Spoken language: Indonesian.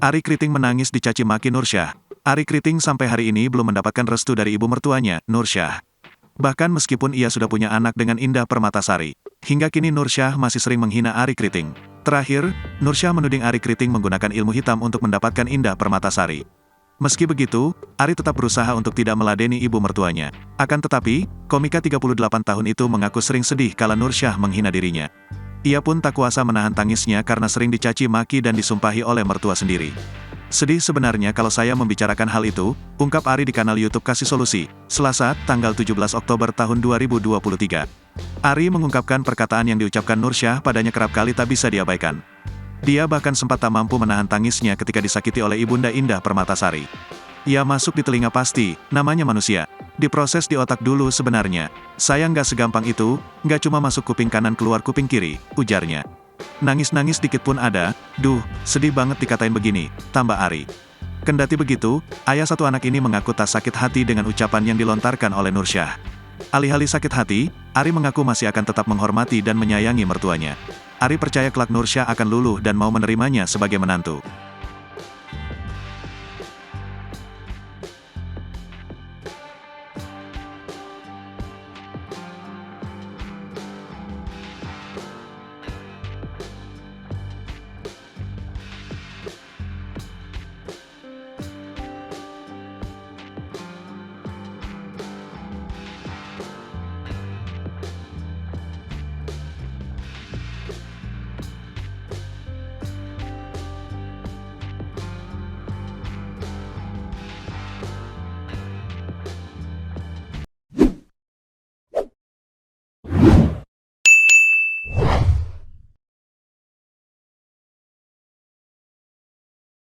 Ari Kriting menangis dicaci maki Nursyah. Ari Kriting sampai hari ini belum mendapatkan restu dari ibu mertuanya, Nursyah. Bahkan meskipun ia sudah punya anak dengan Indah Permatasari, hingga kini Nursyah masih sering menghina Ari Kriting. Terakhir, Nursyah menuding Ari Kriting menggunakan ilmu hitam untuk mendapatkan Indah Permatasari. Meski begitu, Ari tetap berusaha untuk tidak meladeni ibu mertuanya. Akan tetapi, komika 38 tahun itu mengaku sering sedih kala Nursyah menghina dirinya. Ia pun tak kuasa menahan tangisnya karena sering dicaci maki dan disumpahi oleh mertua sendiri. Sedih sebenarnya kalau saya membicarakan hal itu, ungkap Ari di kanal YouTube Kasih Solusi, Selasa, tanggal 17 Oktober tahun 2023. Ari mengungkapkan perkataan yang diucapkan Nursyah padanya kerap kali tak bisa diabaikan. Dia bahkan sempat tak mampu menahan tangisnya ketika disakiti oleh Ibunda Indah Permatasari. Ia masuk di telinga pasti, namanya manusia. Diproses di otak dulu sebenarnya. Saya nggak segampang itu, nggak cuma masuk kuping kanan keluar kuping kiri, ujarnya. Nangis-nangis dikit pun ada, duh, sedih banget dikatain begini, tambah Ari. Kendati begitu, ayah satu anak ini mengaku tak sakit hati dengan ucapan yang dilontarkan oleh Nursyah. Alih-alih sakit hati, Ari mengaku masih akan tetap menghormati dan menyayangi mertuanya. Ari percaya kelak Nursyah akan luluh dan mau menerimanya sebagai menantu.